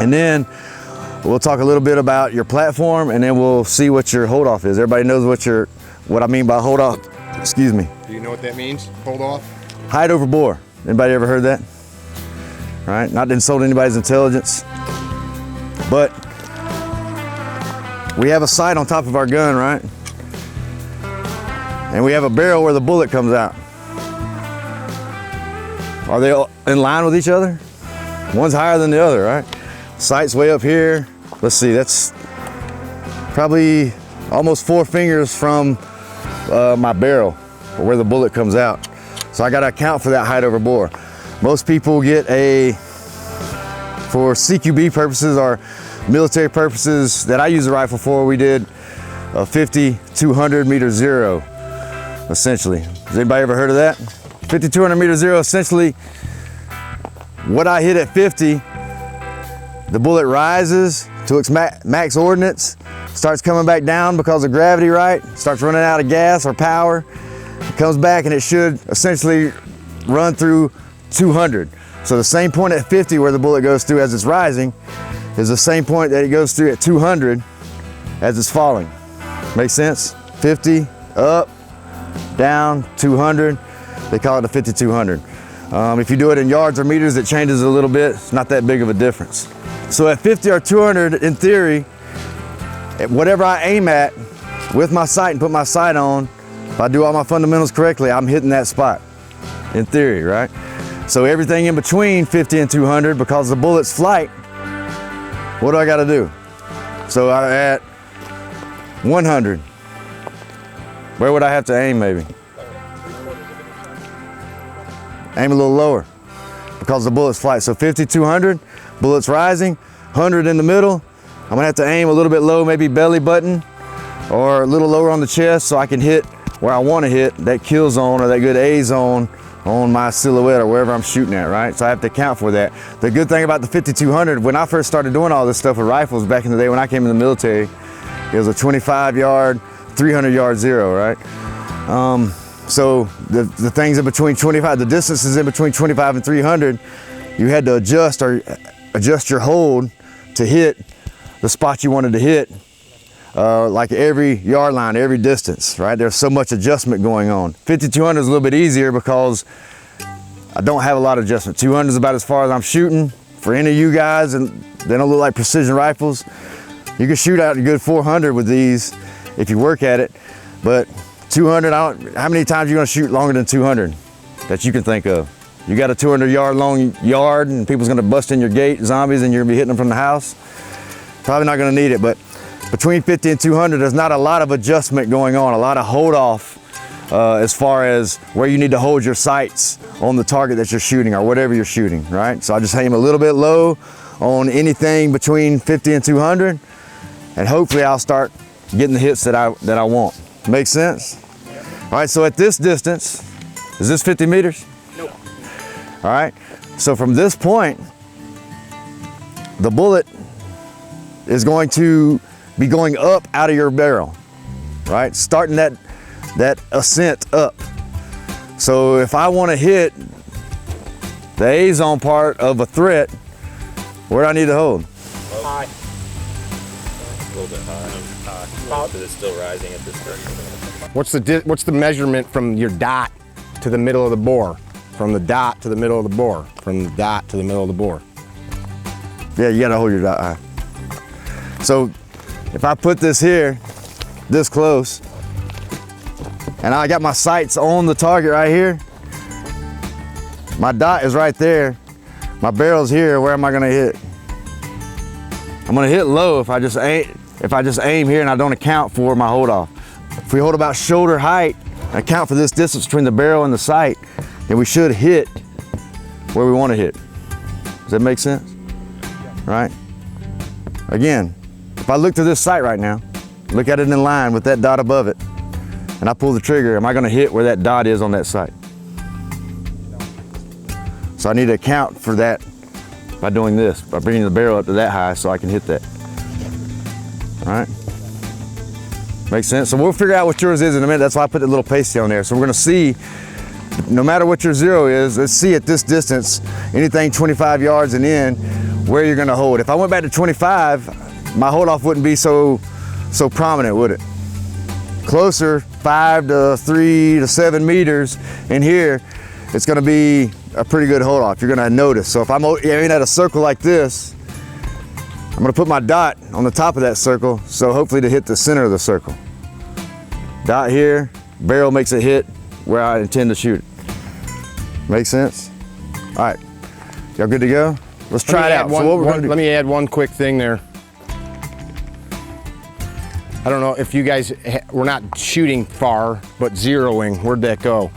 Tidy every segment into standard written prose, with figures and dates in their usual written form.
And then we'll talk a little bit about your platform, and then we'll see what your hold off is. Everybody knows what I mean by hold off. Excuse me. Do you know what that means? Hold off? Height over bore. Anybody ever heard that? All right, not to insult anybody's intelligence, but we have a sight on top of our gun, right? And we have a barrel where the bullet comes out. Are they all in line with each other? One's higher than the other, right? Sight's way up here. Let's see, that's probably almost 4 fingers from my barrel, or where the bullet comes out. So I gotta account for that height over bore. Most people get for CQB purposes or military purposes that I use the rifle for, we did a 50-200 meter zero, essentially. Has anybody ever heard of that? 50-200 meter zero, essentially, what I hit at 50, the bullet rises to its max ordnance, starts coming back down because of gravity, right? Starts running out of gas or power. It comes back and it should essentially run through 200. So the same point at 50 where the bullet goes through as it's rising is the same point that it goes through at 200 as it's falling. Make sense? 50, up, down, 200. They call it a 50-200. If you do it in yards or meters, it changes a little bit. It's not that big of a difference. So at 50 or 200, in theory, whatever I aim at with my sight and put my sight on, if I do all my fundamentals correctly, I'm hitting that spot, in theory, right? So everything in between 50 and 200, because the bullet's flight, what do I gotta do? So at 100, where would I have to aim maybe? Aim a little lower because the bullet's flight. So 50, 200, bullets rising, 100 in the middle. I'm gonna have to aim a little bit low, maybe belly button, or a little lower on the chest so I can hit where I wanna hit, that kill zone or that good A zone on my silhouette or wherever I'm shooting at, right? So I have to account for that. The good thing about the 50-200, when I first started doing all this stuff with rifles back in the day when I came in the military, it was a 25 yard, 300 yard zero, right? So the things in between 25, the distances in between 25 and 300, you had to adjust your hold to hit the spot you wanted to hit, like every yard line, every distance, right? There's so much adjustment going on. 50-200 is a little bit easier because I don't have a lot of adjustment. 200 is about as far as I'm shooting. For any of you guys, and they don't look like precision rifles, you can shoot out a good 400 with these if you work at it, but 200, how many times are you gonna shoot longer than 200 that you can think of? You got a 200 yard long yard and people's gonna bust in your gate, zombies, and you're gonna be hitting them from the house? Probably not gonna need it, but between 50 and 200, there's not a lot of adjustment going on, a lot of hold off as far as where you need to hold your sights on the target that you're shooting or whatever you're shooting, right? So I just aim a little bit low on anything between 50 and 200, and hopefully I'll start getting the hits that I want. Make sense? All right, so at this distance, is this 50 meters? Nope. All right, so from this point, the bullet is going to be going up out of your barrel, right? Starting that ascent up. So if I want to hit the A zone part of a threat, where do I need to hold? High. A little bit high. Because it's still rising at this direction. What's the measurement from your dot to the middle of the bore? From the dot to the middle of the bore? From the dot to the middle of the bore? Yeah, you gotta hold your dot high. So if I put this here, this close, and I got my sights on the target right here, my dot is right there, my barrel's here, where am I gonna hit? I'm gonna hit low if I just aim here and I don't account for my hold off. If we hold about shoulder height, and account for this distance between the barrel and the sight, then we should hit where we want to hit. Does that make sense? Right? Again, if I look to this sight right now, look at it in line with that dot above it, and I pull the trigger, am I going to hit where that dot is on that sight? So I need to account for that by doing this, by bringing the barrel up to that high so I can hit that. All right? Makes sense? So we'll figure out what yours is in a minute. That's why I put the little pasty on there. So we're gonna see, no matter what your zero is, let's see at this distance, anything 25 yards and in, where you're gonna hold. If I went back to 25, my hold off wouldn't be so prominent, would it? Closer, 5 to 3 to 7 meters in here, it's gonna be a pretty good hold off. You're gonna notice. So if I'm aiming at a circle like this, I'm gonna put my dot on the top of that circle, so hopefully to hit the center of the circle. Dot here, barrel makes it hit where I intend to shoot it. Make sense? All right, y'all good to go? Let's try it out. Let me add one quick thing there. I don't know if you guys, we're not shooting far, but zeroing, where'd that go?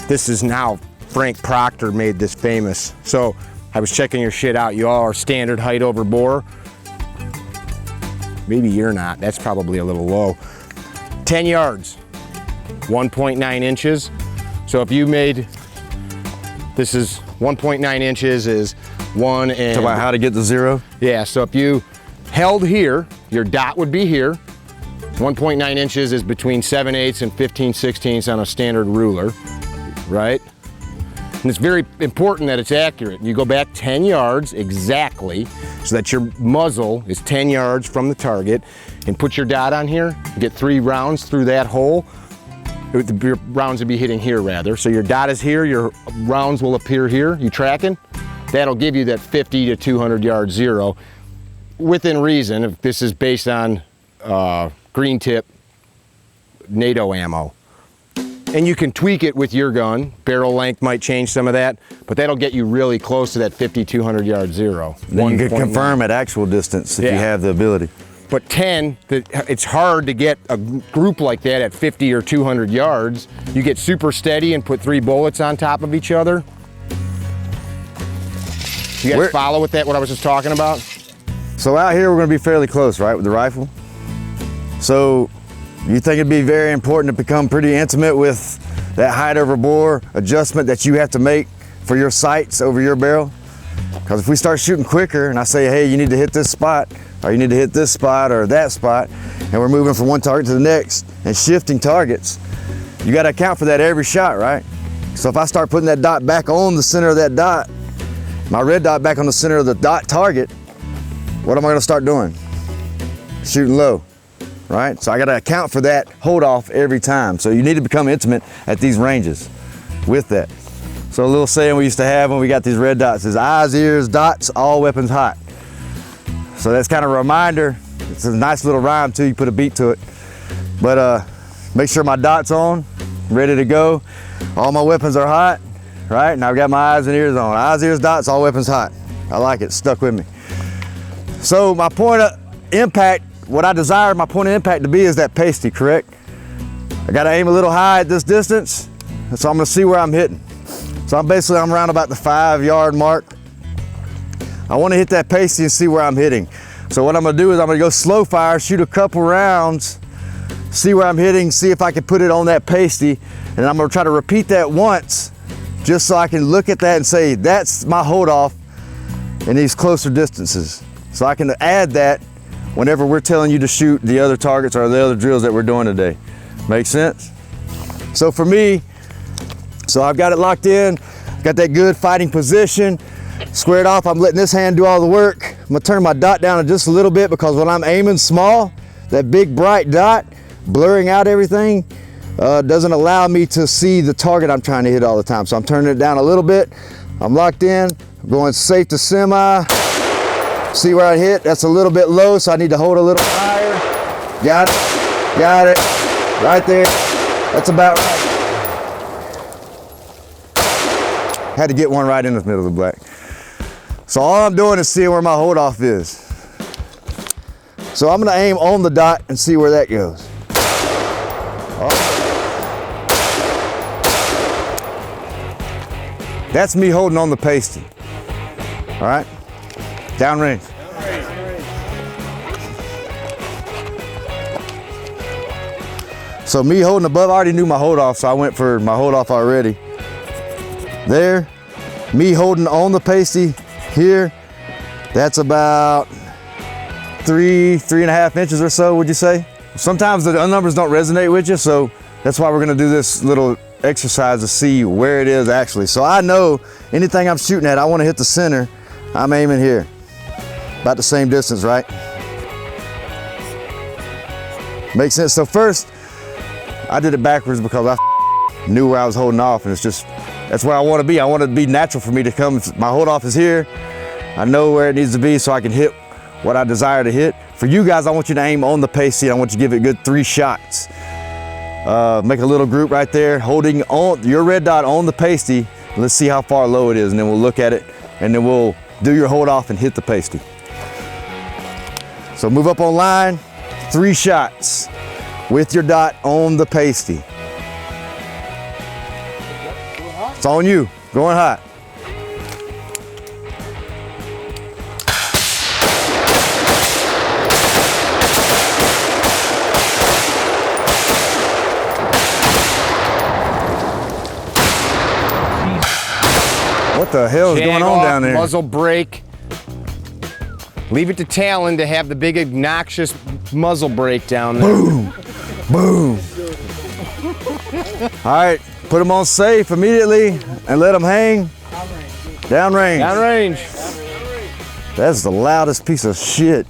This is now, Frank Proctor made this famous. So I was checking your shit out. You all are standard height over bore. Maybe you're not, that's probably a little low. 10 yards, 1.9 inches. So if you made, this is 1.9 inches is 1 and. Talk about how to get to 0? Yeah, so if you held here, your dot would be here. 1.9 inches is between 7/8 and 15/16 on a standard ruler, right? And it's very important that it's accurate. You go back 10 yards exactly so that your muzzle is 10 yards from the target, and put your dot on here, get 3 rounds through that hole. Your rounds would be hitting here rather. So your dot is here, your rounds will appear here. You tracking? That'll give you that 50 to 200 yard zero within reason, if this is based on green tip NATO ammo. And you can tweak it with your gun. Barrel length might change some of that, but that'll get you really close to that 50, 200 yard zero. Then you can confirm at actual distance if you have the ability. But 10, it's hard to get a group like that at 50 or 200 yards. You get super steady and put 3 bullets on top of each other. You guys follow with that, what I was just talking about? So out here, we're gonna be fairly close, right, with the rifle? So you think it'd be very important to become pretty intimate with that height over bore adjustment that you have to make for your sights over your barrel? Because if we start shooting quicker and I say, hey, you need to hit this spot, or you need to hit this spot or that spot, and we're moving from one target to the next and shifting targets, you gotta account for that every shot, right? So if I start putting that dot back on the center of that dot, my red dot back on the center of the dot target, what am I gonna start doing? Shooting low, right? So I gotta account for that hold off every time. So you need to become intimate at these ranges with that. So a little saying we used to have when we got these red dots is eyes, ears, dots, all weapons hot. So that's kind of a reminder. It's a nice little rhyme too, you put a beat to it. But make sure my dot's on, ready to go. All my weapons are hot, right? And I've got my eyes and ears on. Eyes, ears, dots, all weapons hot. I like it, stuck with me. So my point of impact, what I desire my point of impact to be is that pasty, correct? I gotta aim a little high at this distance, so I'm gonna see where I'm hitting. So I'm around about the 5 yard mark. I wanna hit that pasty and see where I'm hitting. So what I'm gonna do is I'm gonna go slow fire, shoot a couple rounds, see where I'm hitting, see if I can put it on that pasty, and I'm gonna try to repeat that once, just so I can look at that and say, that's my hold off in these closer distances. So I can add that whenever we're telling you to shoot the other targets or the other drills that we're doing today. Make sense? So for me, so I've got it locked in, got that good fighting position, squared off. I'm letting this hand do all the work. I'm gonna turn my dot down just a little bit because when I'm aiming small, that big bright dot, blurring out everything, doesn't allow me to see the target I'm trying to hit all the time. So I'm turning it down a little bit. I'm locked in, I'm going safe to semi. See where I hit? That's a little bit low, so I need to hold a little higher. Got it, right there. That's about right. Had to get one right in the middle of the black. So all I'm doing is seeing where my hold off is. So I'm gonna aim on the dot and see where that goes. That's me holding on the pasty. All right? Downrange. So me holding above, I already knew my hold off, so I went for my hold off already. There, me holding on the pasty here, that's about 3.5 inches or so, would you say? Sometimes the numbers don't resonate with you, so that's why we're gonna do this little exercise to see where it is actually. So I know anything I'm shooting at, I want to hit the center. I'm aiming here. About the same distance, right? Makes sense. So first, I did it backwards because I knew where I was holding off, and it's just, that's where I want to be. I want it to be natural for me to come. My hold off is here. I know where it needs to be so I can hit what I desire to hit. For you guys, I want you to aim on the pasty. I want you to give it a good 3 shots. Make a little group right there, holding on your red dot on the pasty. Let's see how far low it is, and then we'll look at it, and then we'll do your hold off and hit the pasty. So move up on line, 3 shots with your dot on the pasty. It's on you, going hot. What the hell is going on down there? Muzzle brake. Leave it to Talon to have the big obnoxious muzzle brake down there. Boom, boom. All right, put them on safe immediately and let them hang. Downrange. Downrange. That's the loudest piece of shit.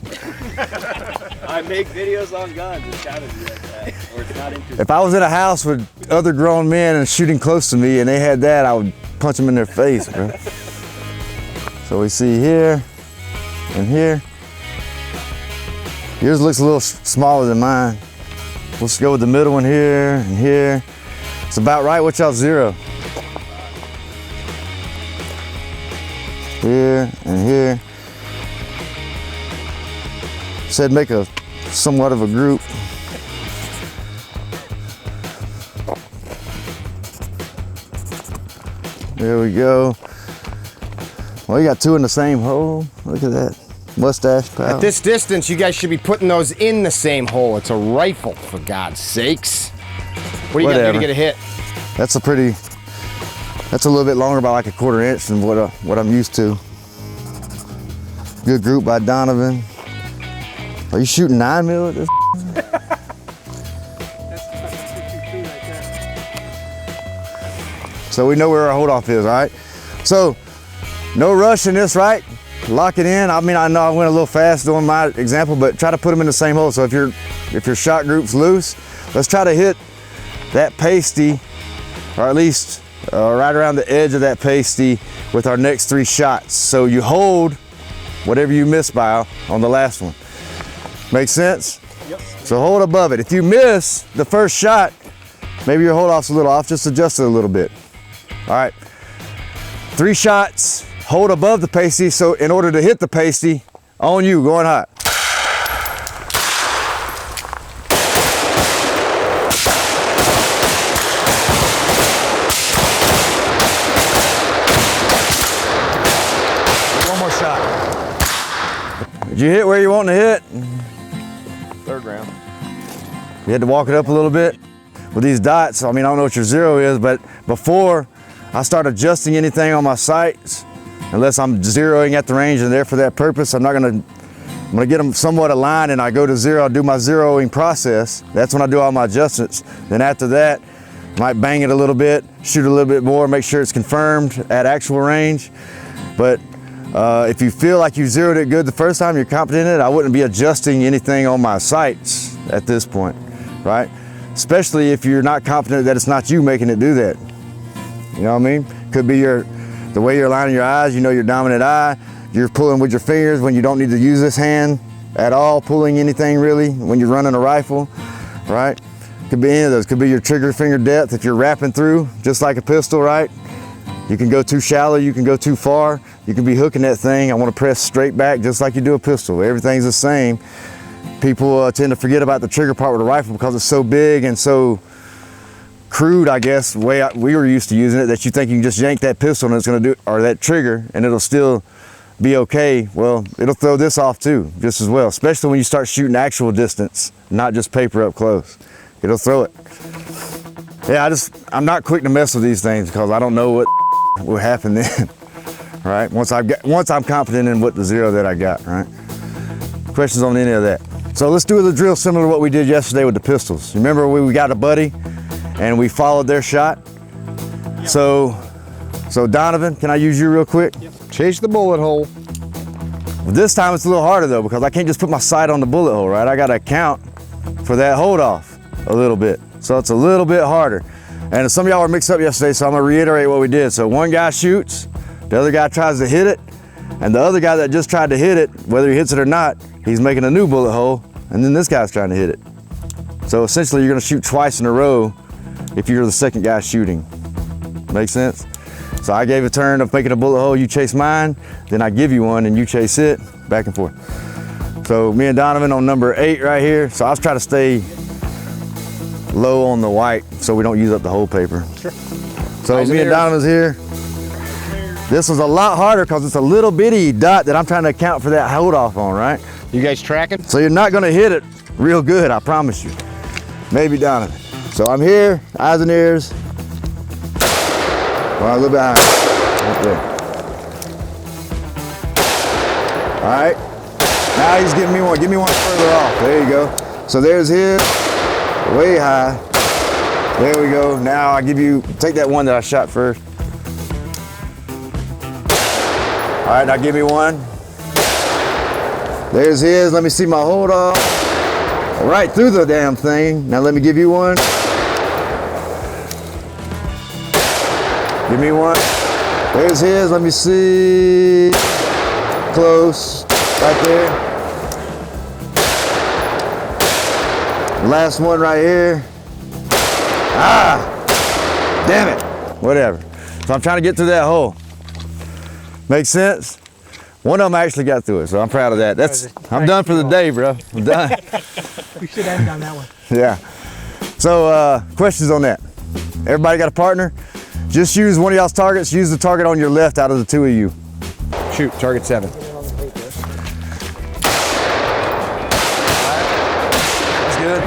I make videos on guns. It's gotta be like that, or it's not interesting. If I was in a house with other grown men and shooting close to me and they had that, I would punch them in their face, bro. So we see here and here. Yours looks a little smaller than mine. Let's go with the middle one here and here. It's about right. What y'all zero? Here and here. Said make a somewhat of a group. There we go. Well, you got 2 in the same hole. Look at that. Mustache pal. At this distance, you guys should be putting those in the same hole. It's a rifle, for God's sakes. What do you got to do to get a hit? That's a little bit longer, about like a 1/4 inch than what I'm used to. Good group by Donovan. Are you shooting 9mm at this? So we know where our hold off is, all right? So no rush in this, right? Lock it in. I mean, I know I went a little fast doing my example, but try to put them in the same hole. So if your shot group's loose, let's try to hit that pasty, or at least right around the edge of that pasty with our next 3 shots. So you hold whatever you missed by on the last one. Make sense? Yep. So hold above it. If you miss the first shot, maybe your hold off's a little off, just adjust it a little bit. All right, 3 shots, hold above the pasty. So in order to hit the pasty, on you, going hot. One more shot. Did you hit where you want to hit? 3rd round. You had to walk it up a little bit. With these dots, I mean, I don't know what your zero is, but before I start adjusting anything on my sights, unless I'm zeroing at the range and there for that purpose, I'm gonna get them somewhat aligned, and I go to 0, I do my zeroing process. That's when I do all my adjustments. Then after that, I might bang it a little bit, shoot a little bit more, make sure it's confirmed at actual range. But if you feel like you zeroed it good the first time, you're confident in it, I wouldn't be adjusting anything on my sights at this point, right? Especially if you're not confident that it's not you making it do that. You know what I mean? Could be the way you're aligning your eyes, you know, your dominant eye, you're pulling with your fingers when you don't need to use this hand at all, pulling anything really when you're running a rifle, right? Could be any of those. Could be your trigger finger depth if you're wrapping through, just like a pistol, right? You can go too shallow, you can go too far, you can be hooking that thing. I want to press straight back just like you do a pistol. Everything's the same. People tend to forget about the trigger part with a rifle because it's so big and so crude, I guess, the way we were used to using it, that you think you can just yank that pistol and it's going to do, or that trigger, and it'll still be okay. Well, it'll throw this off too, just as well, especially when you start shooting actual distance, not just paper up close. It'll throw it. Yeah, I'm not quick to mess with these things because I don't know what will happen then, right? Once I'm confident in what the zero that I got, right? Questions on any of that? So let's do the drill similar to what we did yesterday with the pistols. Remember we got a buddy and we followed their shot So Donovan, can I use you real quick? Yep. Chase the bullet hole. This time it's a little harder though, because I can't just put my sight on the bullet hole, right? I gotta account for that hold off a little bit. So it's a little bit harder. And some of y'all were mixed up yesterday, so I'm gonna reiterate what we did. So one guy shoots, the other guy tries to hit it, and the other guy that just tried to hit it, whether he hits it or not, he's making a new bullet hole, and then this guy's trying to hit it. So essentially you're gonna shoot twice in a row if you're the second guy shooting. Make sense? So I gave a turn of making a bullet hole, you chase mine, then I give you one and you chase it, back and forth. So me and Donovan on number 8 right here. So I was trying to stay low on the white so we don't use up the whole paper. Sure. So me and Donovan's here. This was a lot harder because it's a little bitty dot that I'm trying to account for that hold off on, right? You guys tracking? So you're not gonna hit it real good, I promise you. Maybe Donovan. So I'm here, eyes and ears. Well, a little bit higher, right there. All right, now he's giving me one. Give me one further off, there you go. So there's his, way high. There we go. Now I give you, take that one that I shot first. All right, now give me one. There's his, let me see my hold off. Right through the damn thing. Now let me give you one. Give me one. There's his, let me see. Close, right there. Last one right here. Ah, damn it. Whatever. So I'm trying to get through that hole. Make sense? One of them actually got through it, so I'm proud of that. I'm done for the day, bro. I'm done. We should end on that one. Yeah. So questions on that? Everybody got a partner? Just use one of y'all's targets. Use the target on your left out of the two of you. Shoot, target 7. That's good.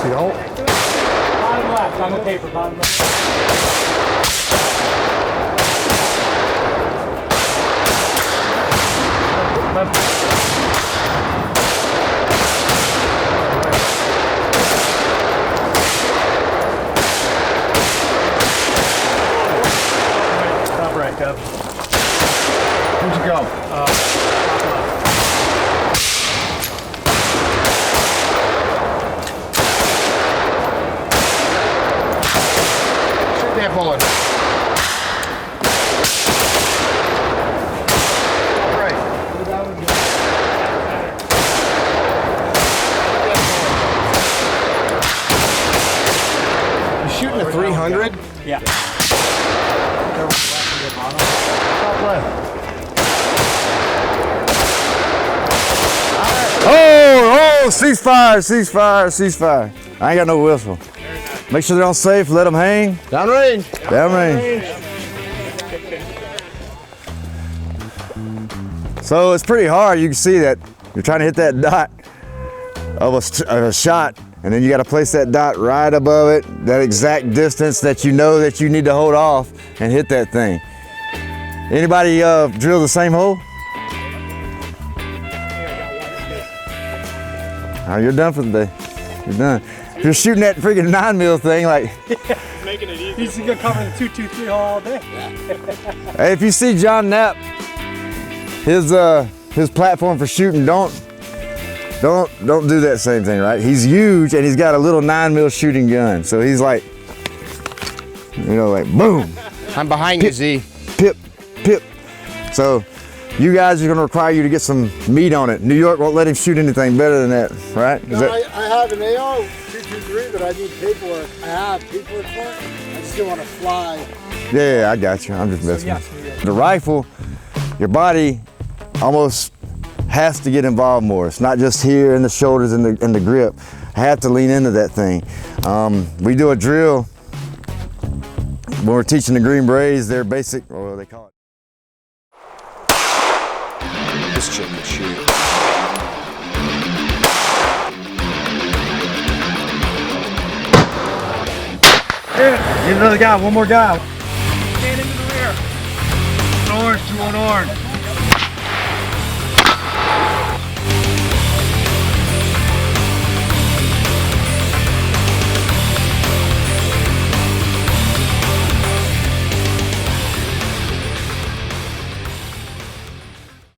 See the hole? Bottom left, on the paper, bottom left. Top right, Cub. Where'd you go? Top left. Shoot that bullet. You shooting a 300? Yeah. Top left. Oh, ceasefire, ceasefire, ceasefire. I ain't got no whistle. Make sure they're on safe, let them hang. Downrange. Downrange. So it's pretty hard. You can see that you're trying to hit that dot of a shot, and then you got to place that dot right above it, that exact distance that you know that you need to hold off and hit that thing. Anybody drill the same hole? Oh, you're done for the day. You're done. If you're shooting that freaking 9mm thing, like. Making it easy. He's gonna cover the 223 hole all day. Hey, if you see John Knapp, his platform for shooting, don't do that same thing, right? He's huge and he's got a little 9mm shooting gun. So he's like, you know, like boom. I'm behind you, Z. Pip, pip. So you guys are gonna require you to get some meat on it. New York won't let him shoot anything better than that, right? No, I have an AR 223, but I need paperwork. I have paperwork for it. I just don't want to fly. Yeah, I got you. I'm just messing with you. The rifle, your body almost has to get involved more. It's not just here in the shoulders and the grip. I have to lean into that thing. We do a drill when we're teaching the Green Berets, their basic, or they call it. This chick can shoot. Get another guy, one more guy. Stand into the rear. Orange, 2 on orange.